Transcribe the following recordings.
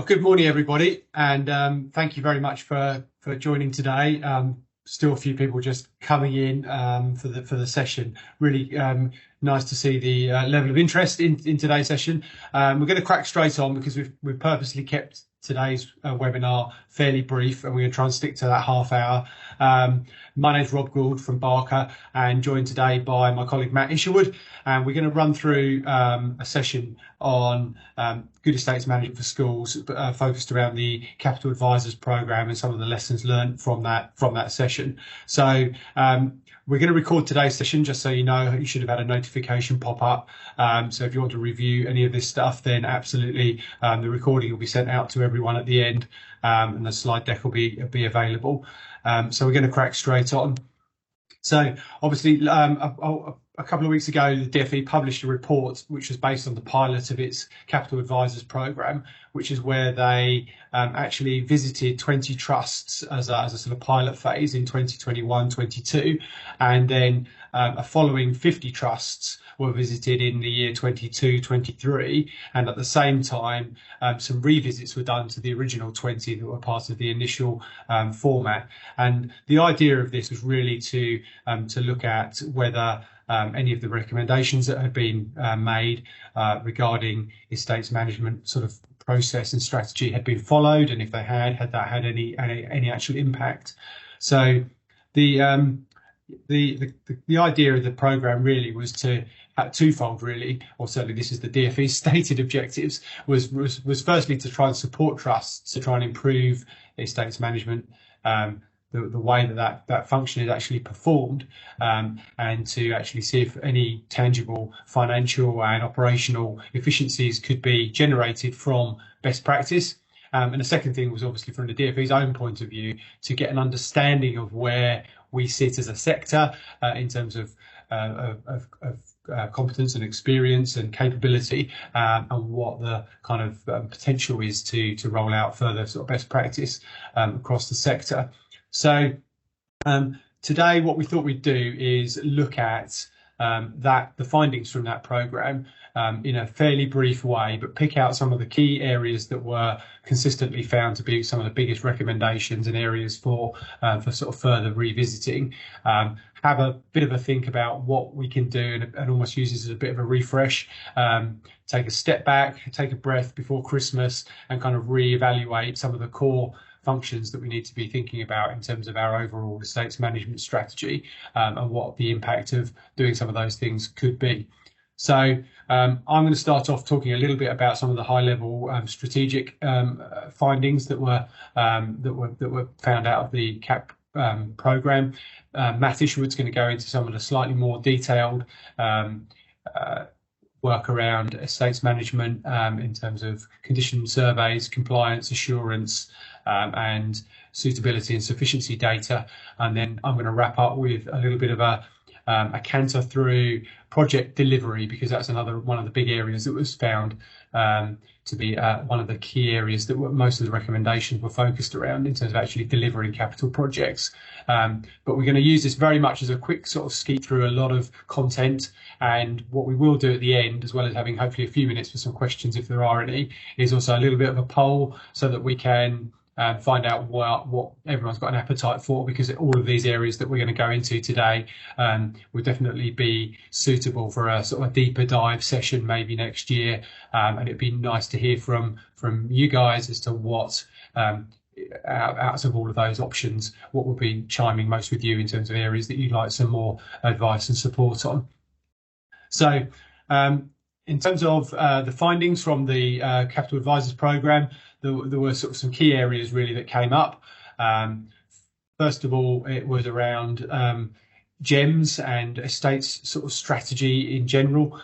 Good morning, everybody, and thank you very much for joining today. Still a few people just coming in for the session. Really nice to see the level of interest in today's session. We're going to crack straight on because we've purposely kept today's webinar fairly brief, and we're going to try and stick to that half hour. My name's Rob Gould from Barker, and joined today by my colleague Matt Isherwood, and we're going to run through a session on good estates management for schools, focused around the Capital Advisors Programme and some of the lessons learned from that session. So we're going to record today's session, just so you know. You should have had a notification pop up. So if you want to review any of this stuff, then absolutely, the recording will be sent out to everyone at the end, and the slide deck will be available. So we're going to crack straight on. So obviously, a couple of weeks ago, the DfE published a report which was based on the pilot of its Capital Advisors Programme, which is where they actually visited 20 trusts as a sort of pilot phase in 2021-22, and then a following 50 trusts were visited in the year 22-23, and at the same time some revisits were done to the original 20 that were part of the initial format. And the idea of this was really to look at whether any of the recommendations that had been made regarding estates management sort of process and strategy had been followed, and if they had that had any actual impact. So the idea of the programme really was to twofold, really, or certainly this is the DfE's stated objectives, was firstly to try and support trusts to try and improve estates management, the way that function is actually performed, and to actually see if any tangible financial and operational efficiencies could be generated from best practice. And the second thing was obviously from the DfE's own point of view, to get an understanding of where we sit as a sector in terms of competence and experience and capability, and what the kind of potential is to roll out further sort of best practice across the sector. So today what we thought we'd do is look at the findings from that programme in a fairly brief way, but pick out some of the key areas that were consistently found to be some of the biggest recommendations and areas for sort of further revisiting. Have a bit of a think about what we can do, and almost use this as a bit of a refresh. Take a step back, take a breath before Christmas, and kind of re-evaluate some of the core functions that we need to be thinking about in terms of our overall estates management strategy, and what the impact of doing some of those things could be. So I'm going to start off talking a little bit about some of the high-level strategic findings that were found out of the CAP programme. Matt Isherwood's going to go into some of the slightly more detailed work around estates management in terms of condition surveys, compliance assurance, and suitability and sufficiency data. And then I'm going to wrap up with a little bit of a canter through project delivery, because that's another one of the big areas that was found to be one of the key areas that most of the recommendations were focused around in terms of actually delivering capital projects. But we're going to use this very much as a quick sort of skeet through a lot of content, and what we will do at the end, as well as having hopefully a few minutes for some questions if there are any, is also a little bit of a poll so that we can find out what everyone's got an appetite for, because all of these areas that we're going to go into today will definitely be suitable for a sort of a deeper dive session maybe next year, and it'd be nice to hear from you guys as to what out of all of those options, what would be chiming most with you in terms of areas that you'd like some more advice and support on. So in terms of the findings from the Capital Advisors Programme, there were sort of some key areas really that came up. First of all, it was around GEMS and estates sort of strategy in general.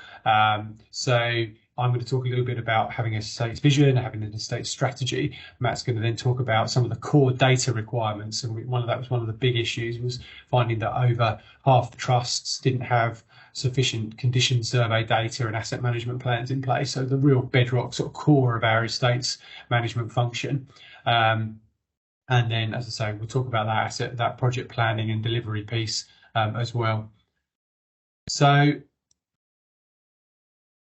So I'm going to talk a little bit about having an estates vision, having an estate strategy. Matt's going to then talk about some of the core data requirements, and one of the big issues was finding that over half the trusts didn't have sufficient condition survey data and asset management plans in place. So the real bedrock sort of core of our estates management function. And then, as I say, we'll talk about that project planning and delivery piece as well. So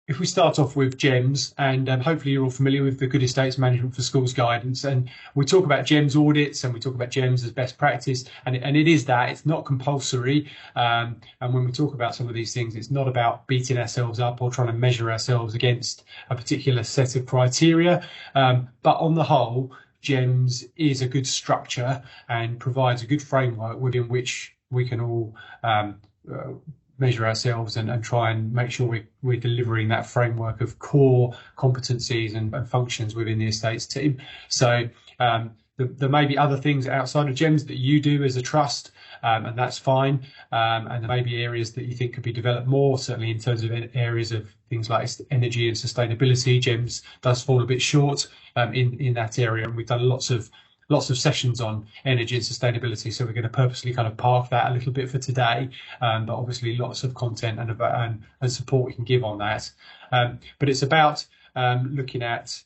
if we start off with GEMS, and hopefully you're all familiar with the Good Estates Management for Schools guidance, and we talk about GEMS audits and we talk about GEMS as best practice, and it is that, it's not compulsory. And when we talk about some of these things, it's not about beating ourselves up or trying to measure ourselves against a particular set of criteria. But on the whole, GEMS is a good structure and provides a good framework within which we can all measure ourselves and try and make sure we're delivering that framework of core competencies and functions within the estates team. So there may be other things outside of GEMS that you do as a trust, and that's fine. And there may be areas that you think could be developed more, certainly in terms of areas of things like energy and sustainability. GEMS does fall a bit short in that area, and we've done lots of sessions on energy and sustainability, so we're going to purposely kind of park that a little bit for today, but obviously lots of content and support we can give on that. But it's about looking at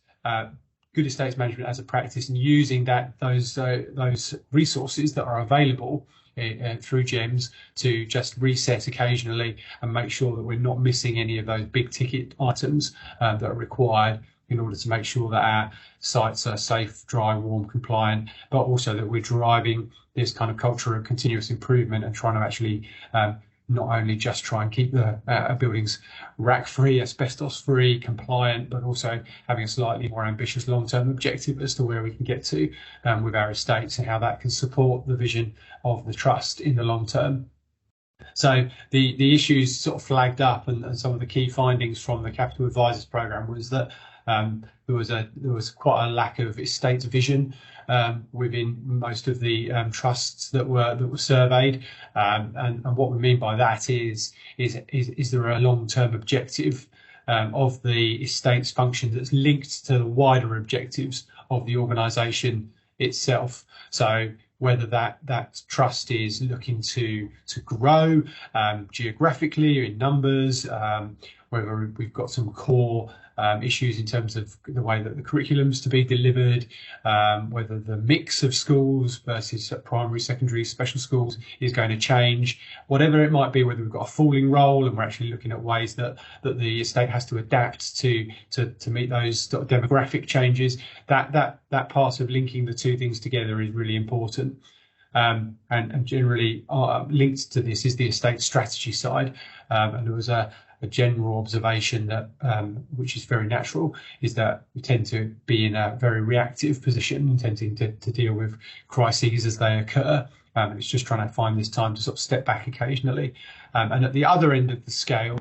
good estates management as a practice and using those resources that are available through GEMS to just reset occasionally and make sure that we're not missing any of those big ticket items that are required in order to make sure that our sites are safe, dry, warm, compliant, but also that we're driving this kind of culture of continuous improvement and trying to actually not only just try and keep the buildings rack-free, asbestos-free, compliant, but also having a slightly more ambitious long-term objective as to where we can get to with our estates and how that can support the vision of the trust in the long term. So the issues sort of flagged up, and some of the key findings from the Capital Advisors Programme was that there was quite a lack of estates vision within most of the trusts that were surveyed, and what we mean by that is there a long-term objective of the estates function that's linked to the wider objectives of the organisation itself. So whether that trust is looking to grow geographically in numbers, whether we've got some core issues in terms of the way that the curriculum's to be delivered, whether the mix of schools versus primary, secondary, special schools is going to change, whatever it might be, whether we've got a falling role and we're actually looking at ways that the estate has to adapt to meet those sort of demographic changes. That part of linking the two things together is really important. And generally linked to this is the estate strategy side, and there was a general observation that which is very natural, is that we tend to be in a very reactive position and tending to deal with crises as they occur. It's just trying to find this time to sort of step back occasionally. And at the other end of the scale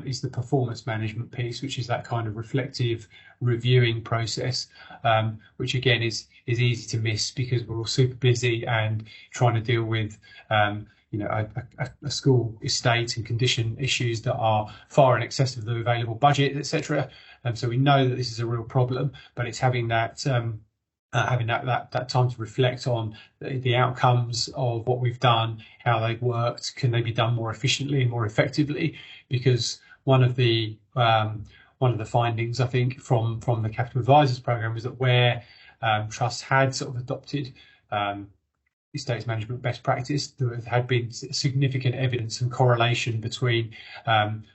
is the performance management piece, which is that kind of reflective reviewing process, which again is easy to miss because we're all super busy and trying to deal with a school estate and condition issues that are far in excess of the available budget, etc. And so we know that this is a real problem, but it's having that time to reflect on the outcomes of what we've done, how they've worked, can they be done more efficiently and more effectively? Because one of the findings, I think, from the Capital Advisors Programme was that where trusts had sort of adopted estates management best practice, there had been significant evidence and correlation between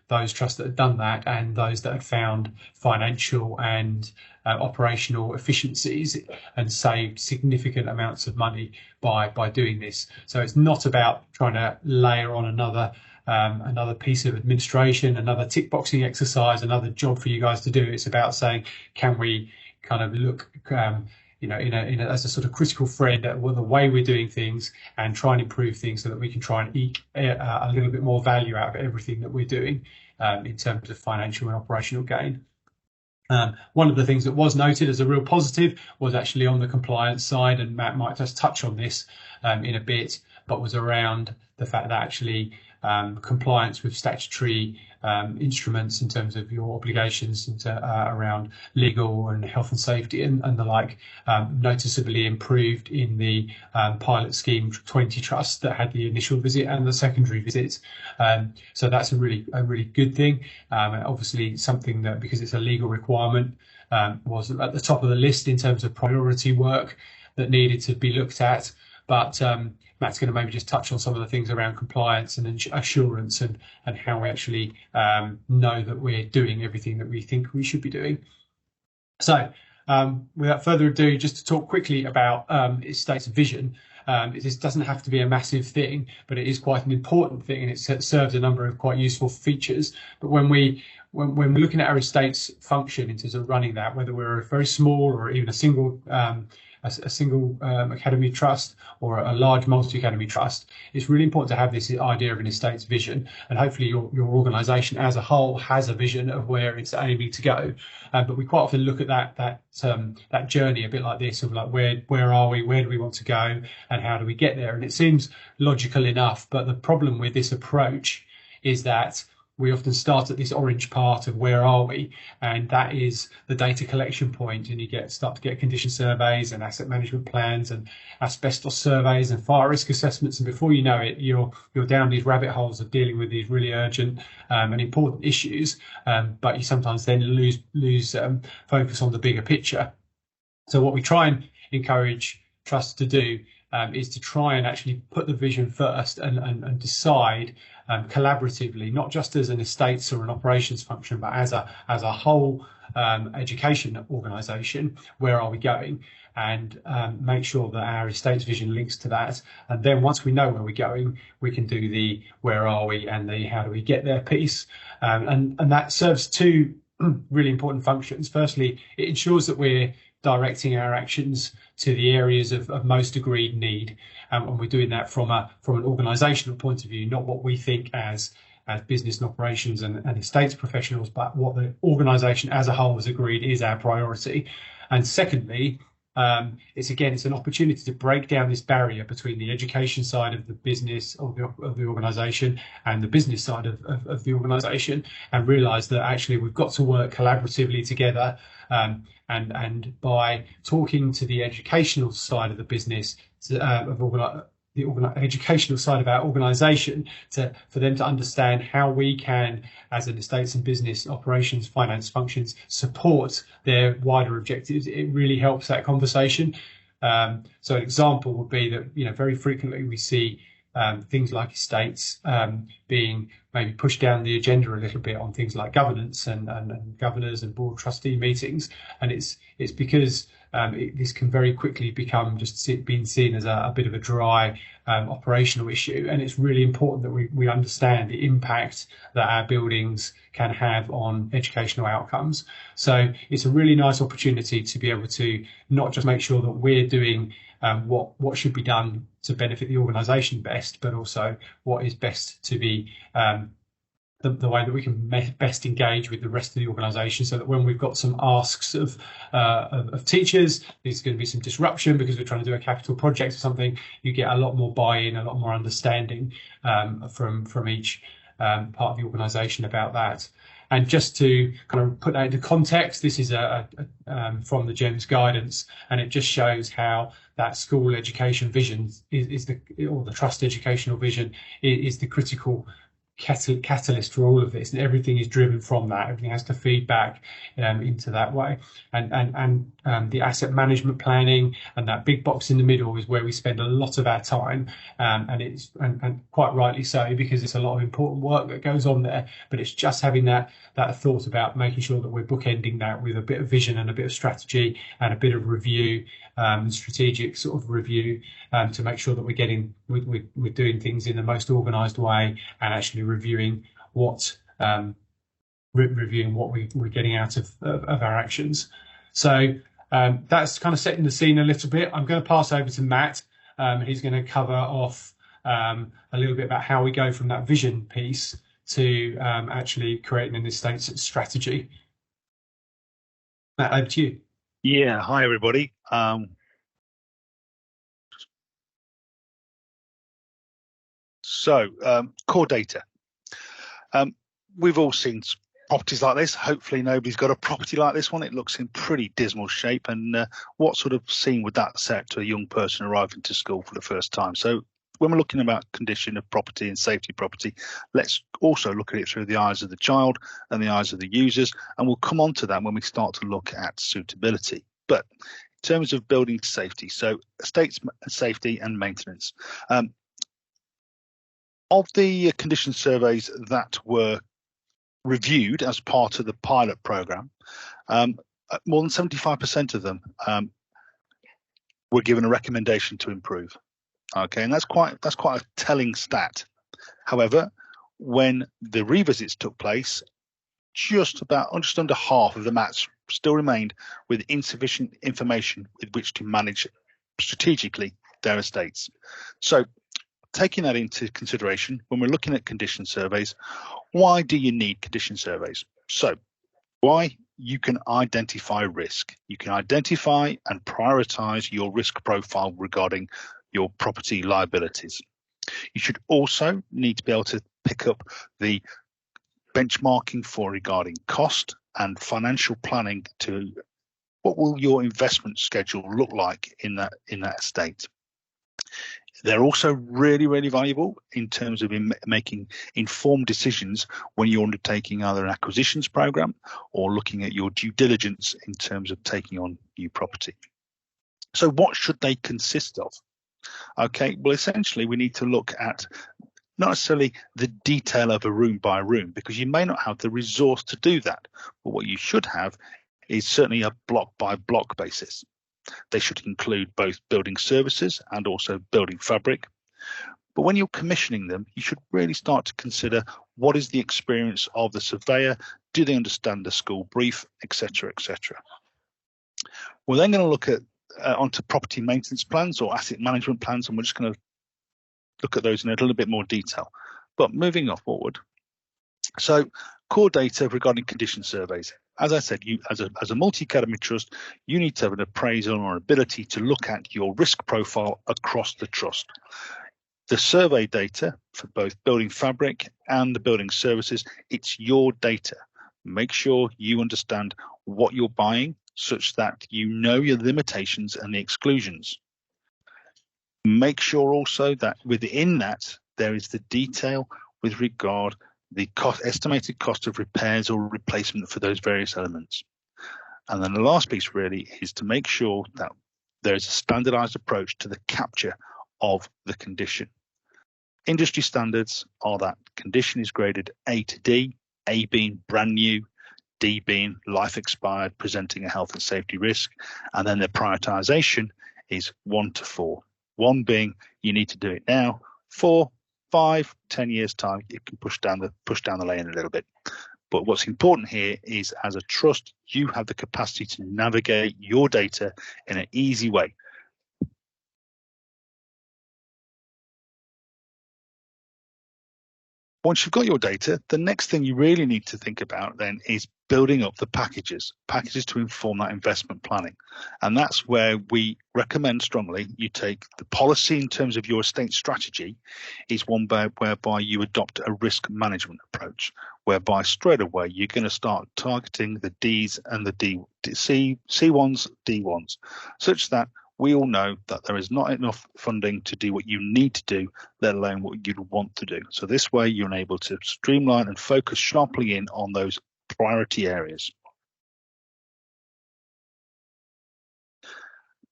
those trusts that had done that and those that had found financial and operational efficiencies and saved significant amounts of money by doing this. So it's not about trying to layer on another piece of administration, another tick boxing exercise, another job for you guys to do. It's about saying, can we kind of look as a sort of critical friend at the way we're doing things and try and improve things so that we can try and eke a little bit more value out of everything that we're doing in terms of financial and operational gain. One of the things that was noted as a real positive was actually on the compliance side, and Matt might just touch on this in a bit, but was around the fact that actually compliance with statutory instruments in terms of your obligations around legal and health and safety and the like noticeably improved in the pilot scheme 20 trusts that had the initial visit and the secondary visits. So that's a really good thing. And obviously something that, because it's a legal requirement, was at the top of the list in terms of priority work that needed to be looked at. but Matt's going to maybe just touch on some of the things around compliance and assurance and how we actually know that we're doing everything that we think we should be doing. So without further ado, just to talk quickly about estate's vision. This doesn't have to be a massive thing, but it is quite an important thing, and it serves a number of quite useful features. But when we're looking at our estate's function in terms of running that, whether we're a very small or even a single academy trust or a large multi-academy trust, it's really important to have this idea of an estate's vision, and hopefully your organisation as a whole has a vision of where it's aiming to go. But we quite often look at that journey a bit like this, of like where are we, where do we want to go, and how do we get there? And it seems logical enough, but the problem with this approach is that we often start at this orange part of where are we, and that is the data collection point, and you start to get condition surveys and asset management plans and asbestos surveys and fire risk assessments, and before you know it, you're down these rabbit holes of dealing with these really urgent and important issues, but you sometimes then lose focus on the bigger picture. So what we try and encourage trusts to do is to try and actually put the vision first and decide collaboratively, not just as an estates or an operations function, but as a whole education organisation, where are we going, and make sure that our estates vision links to that. And then once we know where we're going, we can do the where are we and the how do we get there piece. And that serves two really important functions. Firstly, it ensures that we're directing our actions to the areas of most agreed need, and we're doing that from an organisational point of view, not what we think as business and operations and estates professionals, but what the organisation as a whole has agreed is our priority. And secondly, it's an opportunity to break down this barrier between the education side of the business of the organisation and the business side of the organisation, and realise that actually we've got to work collaboratively together. And by talking to the educational side of the business, educational side of our organisation, for them to understand how we can, as an estates and business operations finance functions, support their wider objectives, it really helps that conversation. So an example would be that very frequently we see things like estates being maybe pushed down the agenda a little bit on things like governance and governors and board trustee meetings, and it's because this can very quickly become just being seen as a bit of a dry operational issue, and it's really important that we understand the impact that our buildings can have on educational outcomes. So it's a really nice opportunity to be able to not just make sure that we're doing what should be done to benefit the organisation best, but also what is best to be the way that we can best engage with the rest of the organisation, so that when we've got some asks of teachers, there's going to be some disruption because we're trying to do a capital project or something, you get a lot more buy-in, a lot more understanding from each part of the organisation about that. And just to kind of put that into context, this is from the GEMS guidance, and it just shows how that school education vision or the trust educational vision is the critical catalyst for all of this, and everything is driven from that. Everything has to feed back into that way, and the asset management planning and that big box in the middle is where we spend a lot of our time, and quite rightly so, because it's a lot of important work that goes on there. But it's just having that thought about making sure that we're bookending that with a bit of vision and a bit of strategy and a bit of review, strategic sort of review, to make sure that we're doing things in the most organised way, and actually reviewing what we're getting out of our actions. So that's kind of setting the scene a little bit. I'm going to pass over to Matt. He's going to cover off a little bit about how we go from that vision piece to actually creating an estates strategy. Matt, over to you. Yeah, hi everybody. Core data. We've all seen properties like this. Hopefully nobody's got a property like this one. It looks in pretty dismal shape. And what sort of scene would that set to a young person arriving to school for the first time? So when we're looking about condition of property and safety property, let's also look at it through the eyes of the child and the eyes of the users. And we'll come on to that when we start to look at suitability. But terms of building safety, so estates safety and maintenance. Of the condition surveys that were reviewed as part of the pilot program, more than 75% of them were given a recommendation to improve. Okay, and that's quite a telling stat. However, when the revisits took place, just under half of the MATs still remained with insufficient information with which to manage strategically their estates. So, taking that into consideration, when we're looking at condition surveys, why do you need condition surveys? So, why? You can identify risk. You can identify and prioritize your risk profile regarding your property liabilities. You should also need to be able to pick up the benchmarking for regarding cost and financial planning to what will your investment schedule look like in that estate. They're also really, really valuable in terms of making informed decisions when you're undertaking either an acquisitions program or looking at your due diligence in terms of taking on new property. So what should they consist of? Okay, well, essentially, we need to look at not necessarily the detail of a room by room, because you may not have the resource to do that. But what you should have is certainly a block by block basis. They should include both building services and also building fabric. But when you're commissioning them, you should really start to consider what is the experience of the surveyor, do they understand the school brief, etc., etc. We're then going to look at onto property maintenance plans or asset management plans, and we're just going to look at those in a little bit more detail. But moving on forward, so core data regarding condition surveys. As I said, you as a multi-academy trust, you need to have an appraisal or ability to look at your risk profile across the trust. The survey data for both building fabric and the building services, it's your data. Make sure you understand what you're buying such that you know your limitations and the exclusions. Make sure also that within that there is the detail with regard the estimated cost of repairs or replacement for those various elements. And then the last piece really is to make sure that there is a standardized approach to the capture of the condition. Industry standards are that condition is graded A to D, A being brand new, D being life expired, presenting a health and safety risk, and then the prioritization is 1 to 4. 1 being you need to do it now, 4, 5, 10 years time, you can push down the lane a little bit. But what's important here is, as a trust, you have the capacity to navigate your data in an easy way. Once you've got your data, the next thing you really need to think about then is building up the packages to inform that investment planning. And that's where we recommend strongly you take the policy in terms of your estate strategy is one whereby you adopt a risk management approach, whereby straight away you're going to start targeting the Ds and the C1s, D1s, such that we all know that there is not enough funding to do what you need to do, let alone what you'd want to do. So this way you're able to streamline and focus sharply in on those priority areas.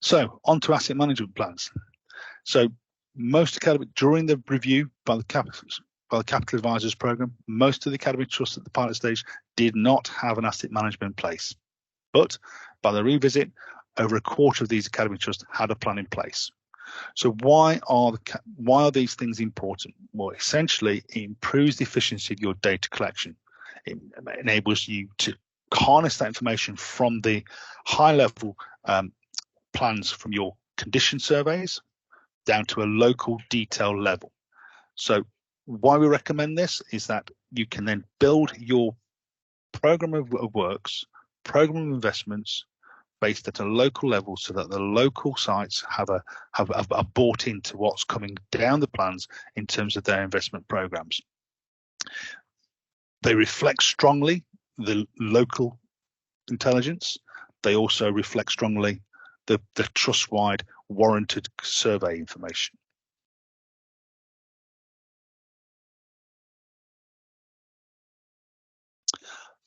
So on to asset management plans. So most academy, during the review by the Capital Advisors Programme, most of the academy trusts at the pilot stage did not have an asset management in place. But by the revisit, over a quarter of these academy trusts had a plan in place. So why are these things important? Well, essentially, it improves the efficiency of your data collection. It enables you to harness that information from the high-level plans from your condition surveys down to a local detail level. So why we recommend this is that you can then build your program of works, program of investments, based at a local level, so that the local sites are bought into what's coming down the plans in terms of their investment programs. They reflect strongly the local intelligence. They also reflect strongly the trust-wide warranted survey information.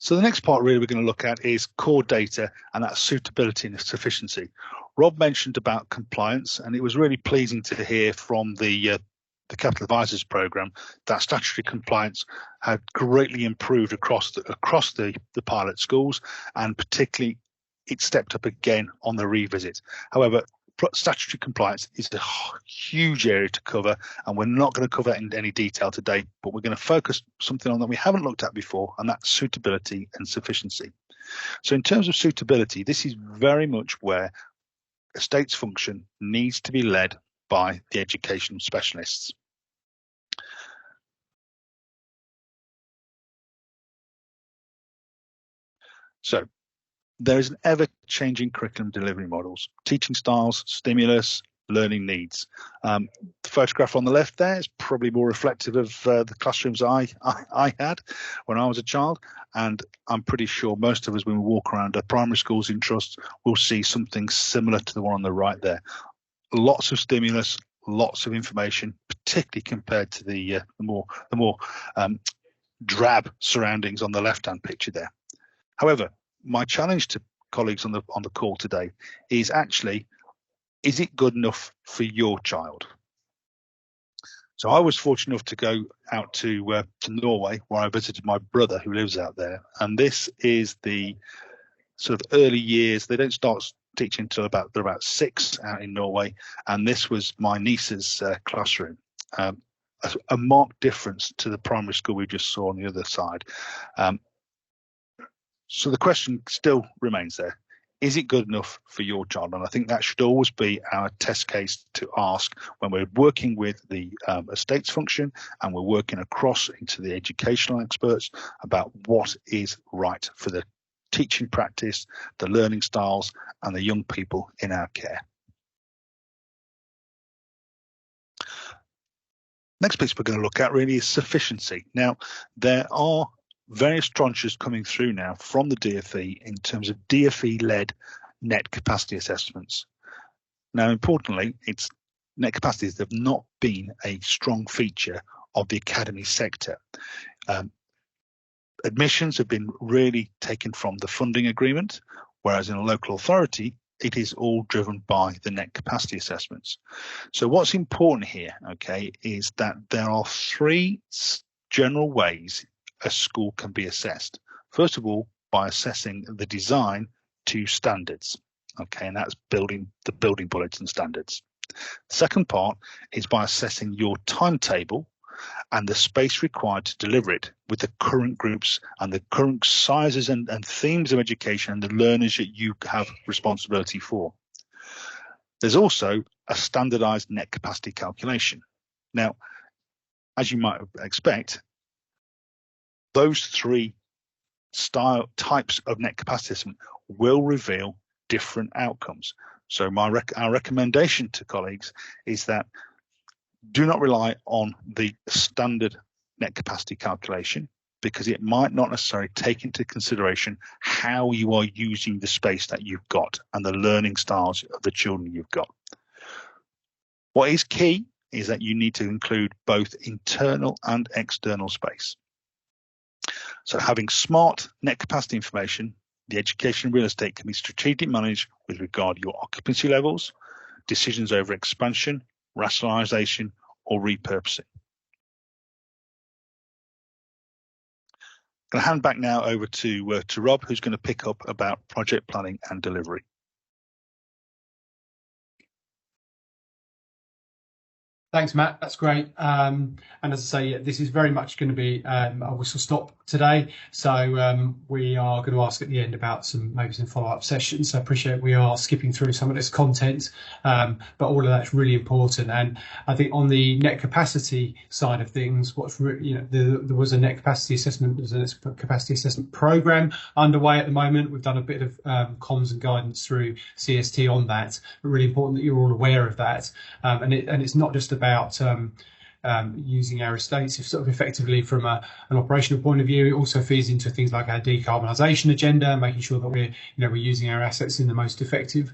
So the next part really we're going to look at is core data and that suitability and sufficiency. Rob mentioned about compliance, and it was really pleasing to hear from the Capital Advisors Programme that statutory compliance had greatly improved across the pilot schools, and particularly it stepped up again on the revisit. However, statutory compliance is a huge area to cover, and we're not going to cover that in any detail today, but we're going to focus something on that we haven't looked at before, and that's suitability and sufficiency. So in terms of suitability, this is very much where estates function needs to be led by the education specialists. So there is an ever-changing curriculum delivery models, teaching styles, stimulus, learning needs. The photograph on the left there is probably more reflective of the classrooms I had when I was a child, and I'm pretty sure most of us, when we walk around our primary schools in trusts, will see something similar to the one on the right there. Lots of stimulus, lots of information, particularly compared to the more drab surroundings on the left-hand picture there. However, my challenge to colleagues on the call today is actually, is it good enough for your child? So I was fortunate enough to go out to Norway, where I visited my brother who lives out there, and this is the sort of early years. They don't start teaching until they're about 6 out in Norway, and this was my niece's classroom. A marked difference to the primary school we just saw on the other side. So the question still remains there. Is it good enough for your child? And I think that should always be our test case to ask when we're working with the estates function and we're working across into the educational experts about what is right for the teaching practice, the learning styles, and the young people in our care. Next piece we're going to look at really is sufficiency. Now, there are various tranches coming through now from the DfE in terms of DfE-led net capacity assessments. Now, importantly, it's net capacities that have not been a strong feature of the academy sector. Admissions have been really taken from the funding agreement, whereas in a local authority, it is all driven by the net capacity assessments. So what's important here, okay, is that there are 3 general ways a school can be assessed. First of all, by assessing the design to standards, okay, and that's the building bullets and standards. The second part is by assessing your timetable and the space required to deliver it with the current groups and the current sizes and themes of education and the learners that you have responsibility for. There's also a standardized net capacity calculation. Now, as you might expect, those 3 types of net capacity assessment will reveal different outcomes. So our recommendation to colleagues is that do not rely on the standard net capacity calculation, because it might not necessarily take into consideration how you are using the space that you've got and the learning styles of the children you've got. What is key is that you need to include both internal and external space. So having smart net capacity information, the education real estate can be strategically managed with regard to your occupancy levels, decisions over expansion, rationalisation or repurposing. I'm going to hand back now over to Rob, who's going to pick up about project planning and delivery. Thanks, Matt. That's great. And as I say, yeah, this is very much going to be a whistle stop today. So we are going to ask at the end about maybe some follow-up sessions. So I appreciate we are skipping through some of this content, but all of that's really important. And I think on the net capacity side of things, there was a net capacity assessment, there's a capacity assessment program underway at the moment. We've done a bit of comms and guidance through CST on that. But really important that you're all aware of that. And it's not just about using our estates sort of effectively from an operational point of view. It also feeds into things like our decarbonisation agenda, making sure that we're using our assets in the most effective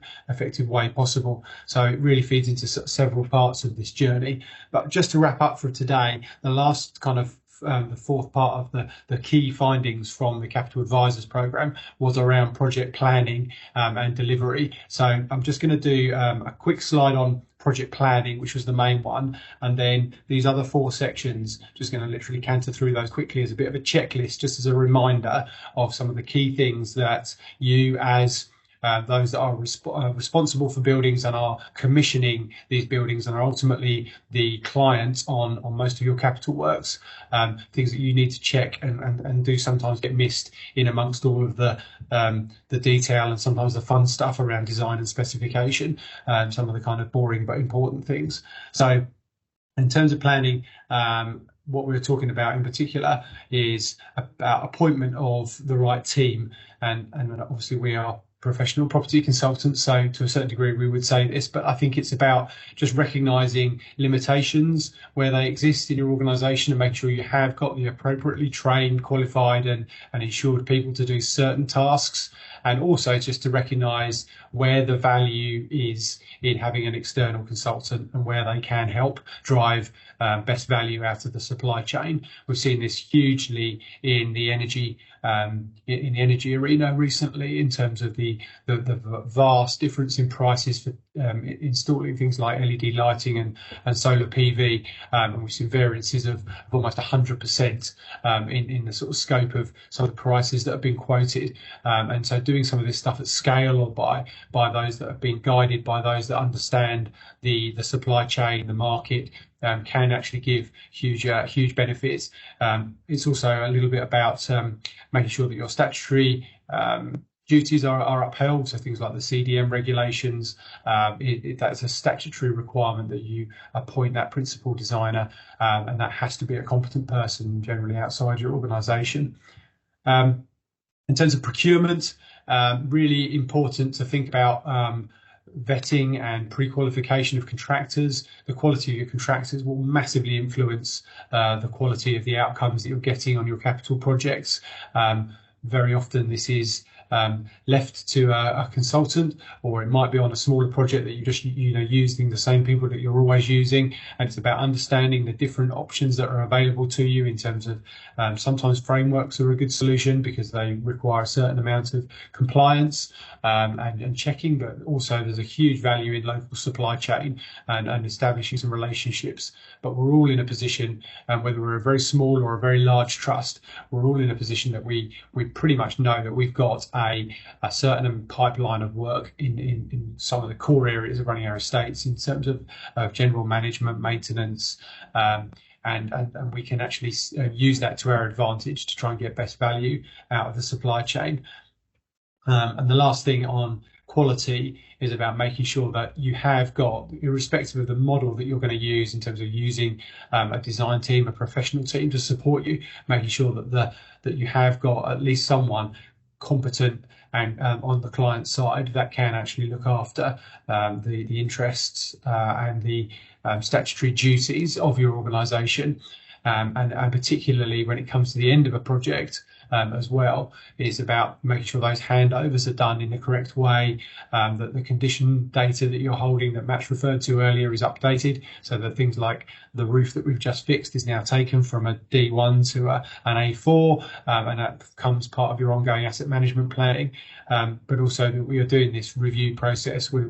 way possible. So it really feeds into several parts of this journey. But just to wrap up for today, the last kind of the fourth part of the key findings from the Capital Advisors Programme was around project planning and delivery. So I'm just going to do a quick slide on project planning, which was the main one, and then these other four sections, just going to literally canter through those quickly as a bit of a checklist, just as a reminder of some of the key things that you, as those that are responsible for buildings and are commissioning these buildings and are ultimately the client on most of your capital works, things that you need to check and do sometimes get missed in amongst all of the detail and sometimes the fun stuff around design and specification, some of the kind of boring but important things. So in terms of planning, what we're talking about in particular is about appointment of the right team, and obviously we are professional property consultants, so to a certain degree we would say this, but I think it's about just recognising limitations where they exist in your organisation and make sure you have got the appropriately trained, qualified and insured people to do certain tasks, and also just to recognise where the value is in having an external consultant and where they can help drive best value out of the supply chain. We've seen this hugely in the energy arena recently, in terms of the vast difference in prices for installing things like LED lighting and solar PV, and we've seen variances of almost 100% in the sort of scope of some of the prices that have been quoted, and so doing some of this stuff at scale or by those that have been guided by those that understand the supply chain, the market, can actually give huge benefits. It's also a little bit about making sure that your statutory duties are upheld, so things like the CDM regulations, that's a statutory requirement that you appoint that principal designer, and that has to be a competent person generally outside your organisation. In terms of procurement, really important to think about vetting and pre-qualification of contractors. The quality of your contractors will massively influence the quality of the outcomes that you're getting on your capital projects. Very often this is left to a consultant, or it might be on a smaller project that you just using the same people that you're always using, and it's about understanding the different options that are available to you in terms of sometimes frameworks are a good solution because they require a certain amount of compliance and checking, but also there's a huge value in local supply chain and establishing some relationships. But we're all in a position, whether we're a very small or a very large trust, we're all in a position that we pretty much know that we've got a certain pipeline of work in some of the core areas of running our estates in terms of general management, maintenance, and we can actually use that to our advantage to try and get best value out of the supply chain. And the last thing on quality is about making sure that you have got, irrespective of the model that you're going to use in terms of using a design team, a professional team to support you, making sure that you have got at least someone competent and on the client side that can actually look after the interests and the statutory duties of your organisation, and particularly when it comes to the end of a project as well, is about making sure those handovers are done in the correct way, that the condition data that you're holding that Matt's referred to earlier is updated, so that things like the roof that we've just fixed is now taken from a D1 to an A4, and that becomes part of your ongoing asset management planning. But also that we are doing this review process. We're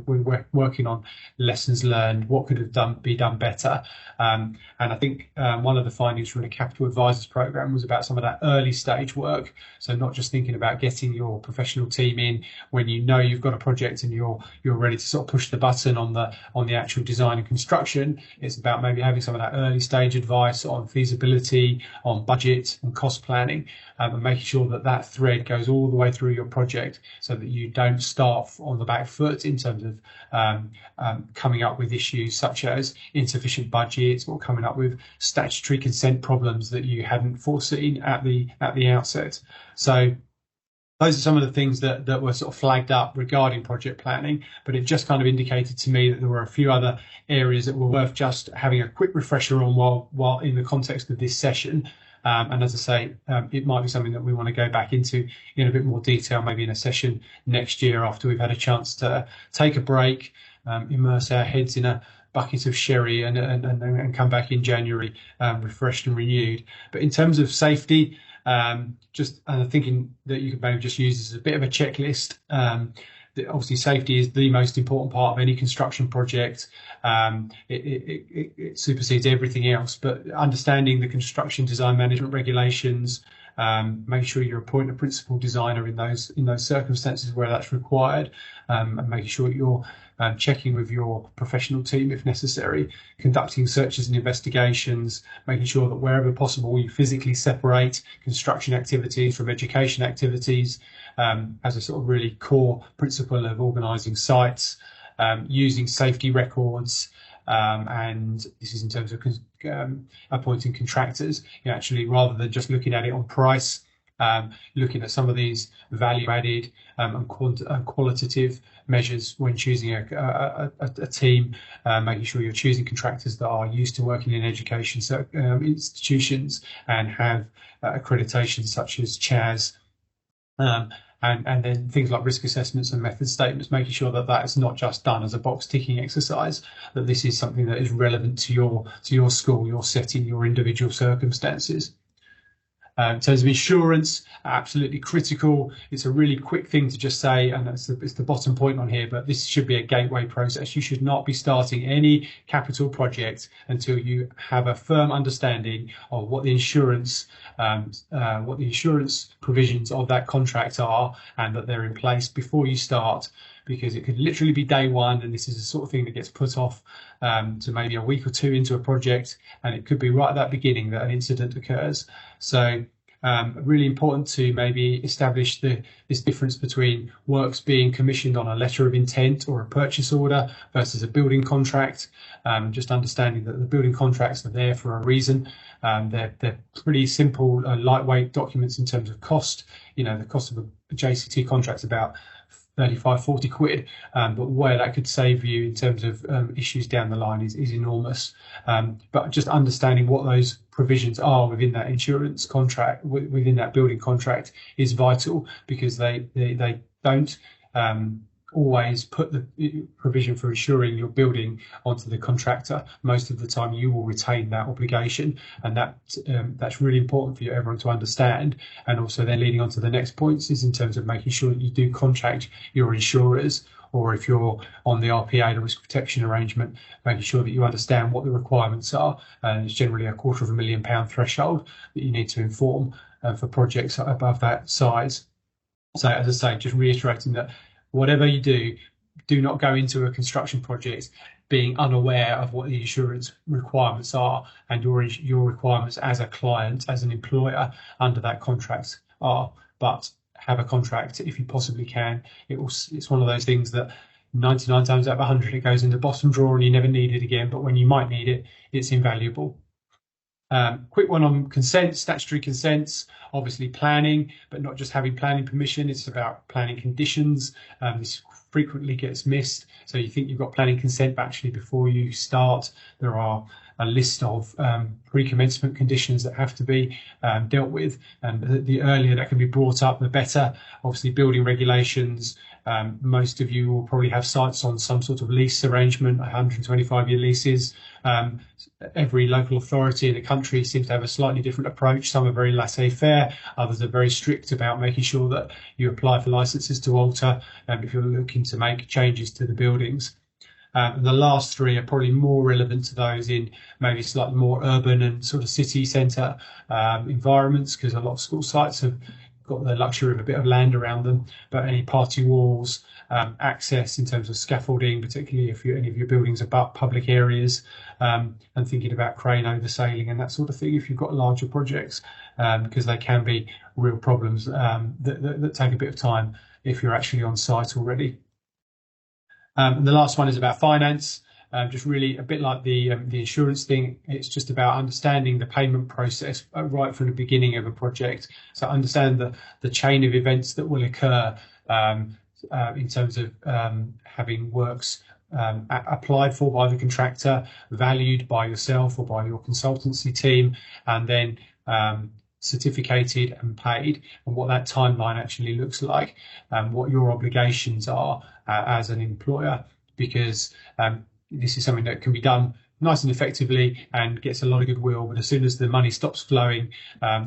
working on lessons learned, what could have be done better. And I think one of the findings from the Capital Advisors Programme was about some of that early stage work. So not just thinking about getting your professional team in when you know you've got a project and you're ready to sort of push the button on the actual design and construction. It's about maybe having some of that early stage advice on feasibility, on budget and cost planning, and making sure that thread goes all the way through your project, so that you don't start on the back foot in terms of coming up with issues such as insufficient budgets or coming up with statutory consent problems that you hadn't foreseen at the outset. So those are some of the things that were sort of flagged up regarding project planning, but it just kind of indicated to me that there were a few other areas that were worth just having a quick refresher on while in the context of this session. And as I say, it might be something that we want to go back into in a bit more detail, maybe in a session next year after we've had a chance to take a break, immerse our heads in a bucket of sherry and come back in January refreshed and renewed. But in terms of safety, just thinking that you could maybe just use as a bit of a checklist. Obviously, safety is the most important part of any construction project. It supersedes everything else. But understanding the construction design management regulations, make sure you appoint a principal designer in those circumstances where that's required, and making sure you're checking with your professional team if necessary, conducting searches and investigations, making sure that wherever possible you physically separate construction activities from education activities, as a sort of really core principle of organising sites, using safety records, and this is in terms of appointing contractors. Actually, rather than just looking at it on price, looking at some of these value added and qualitative measures when choosing a team, making sure you're choosing contractors that are used to working in education institutions and have accreditation such as CHAS. And then things like risk assessments and method statements, making sure that that is not just done as a box ticking exercise, that this is something that is relevant to your school, your setting, your individual circumstances. In terms of insurance, absolutely critical. It's a really quick thing to just say, and it's the bottom point on here, but this should be a gateway process. You should not be starting any capital project until you have a firm understanding of what the insurance provisions of that contract are, and that they're in place before you start, because it could literally be day one, and this is the sort of thing that gets put off to maybe a week or two into a project, and it could be right at that beginning that an incident occurs. So really important to maybe establish this difference between works being commissioned on a letter of intent or a purchase order versus a building contract. Just understanding that the building contracts are there for a reason. They're pretty simple, lightweight documents in terms of cost. The cost of a JCT contract's about 35-40 quid, but where that could save you in terms of issues down the line is enormous. But just understanding what those provisions are within that insurance contract, within that building contract, is vital, because they don't always put the provision for insuring your building onto the contractor. Most of the time you will retain that obligation, and that's really important for everyone to understand. And also then leading on to the next points is in terms of making sure that you do contact your insurers, or if you're on the RPA, the risk protection arrangement, making sure that you understand what the requirements are. And it's generally a £250,000 threshold that you need to inform for projects above that size. So as I say, just reiterating that whatever you do not go into a construction project being unaware of what the insurance requirements are, and your requirements as a client, as an employer under that contract are. But have a contract if you possibly can. It's one of those things that 99 times out of 100 it goes in the bottom drawer and you never need it again, but when you might need it, it's invaluable. Quick one on consents, statutory consents, obviously planning, but not just having planning permission, it's about planning conditions. This frequently gets missed. So you think you've got planning consent, but actually before you start, there are a list of pre-commencement conditions that have to be dealt with. And the earlier that can be brought up, the better. Obviously, building regulations. Most of you will probably have sites on some sort of lease arrangement, 125-year leases. Every local authority in the country seems to have a slightly different approach. Some are very laissez-faire, others are very strict about making sure that you apply for licenses to alter if you're looking to make changes to the buildings. The last three are probably more relevant to those in maybe slightly more urban and sort of city centre environments, because a lot of school sites have got the luxury of a bit of land around them. But any party walls, access in terms of scaffolding, particularly if any of your buildings are about public areas, and thinking about crane oversailing and that sort of thing if you've got larger projects, because they can be real problems that take a bit of time if you're actually on site already. And the last one is about finance. Just really a bit like the insurance thing, it's just about understanding the payment process right from the beginning of a project. So understand the chain of events that will occur in terms of having works applied for by the contractor, valued by yourself or by your consultancy team, and then certificated and paid, and what that timeline actually looks like, and what your obligations are as an employer. Because this is something that can be done nice and effectively and gets a lot of goodwill. But as soon as the money stops flowing,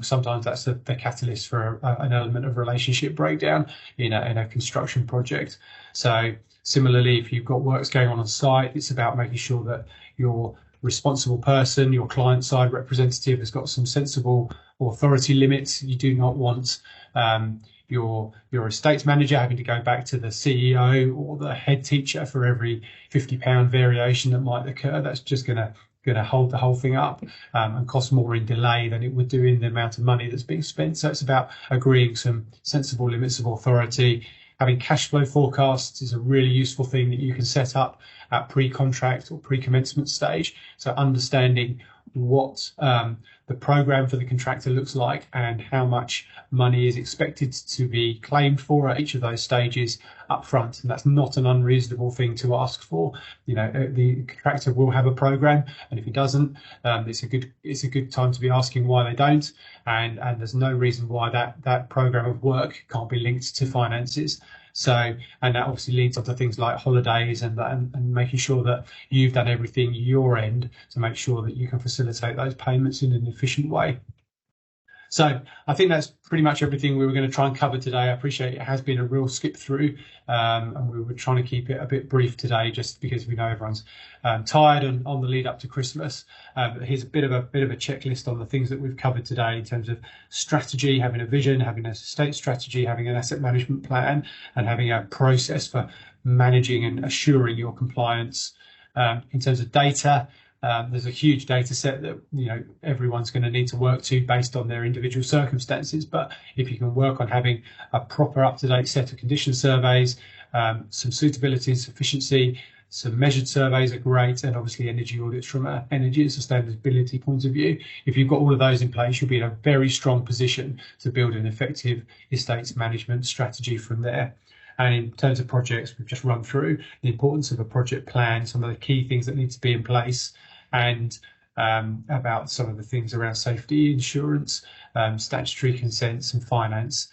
sometimes that's the catalyst for an element of relationship breakdown in a construction project. So similarly, if you've got works going on site, it's about making sure that your responsible person, your client side representative, has got some sensible authority limits. You do not want your estates manager having to go back to the CEO or the head teacher for every £50 variation that might occur. That's just going to hold the whole thing up and cost more in delay than it would do in the amount of money that's being spent. So it's about agreeing some sensible limits of authority. Having cash flow forecasts is a really useful thing that you can set up at pre-contract or pre-commencement stage. So understanding what the program for the contractor looks like and how much money is expected to be claimed for at each of those stages up front. And that's not an unreasonable thing to ask for. You know, the contractor will have a program, and if he doesn't, it's a good time to be asking why they don't. And there's no reason why that program of work can't be linked to finances. So, and that obviously leads on to things like holidays and making sure that you've done everything your end to make sure that you can facilitate those payments in an efficient way. So I think that's pretty much everything we were going to try and cover today. I appreciate it has been a real skip through, and we were trying to keep it a bit brief today, just because we know everyone's tired and on the lead up to Christmas. But here's a bit of a checklist on the things that we've covered today in terms of strategy, having a vision, having a estate strategy, having an asset management plan, and having a process for managing and assuring your compliance. In terms of data, there's a huge data set that everyone's going to need to work to based on their individual circumstances. But if you can work on having a proper up-to-date set of condition surveys, some suitability and sufficiency, some measured surveys are great, and obviously energy audits from an energy and sustainability point of view. If you've got all of those in place, you'll be in a very strong position to build an effective estates management strategy from there. And in terms of projects, we've just run through the importance of a project plan, some of the key things that need to be in place, and about some of the things around safety, insurance, statutory consents and finance.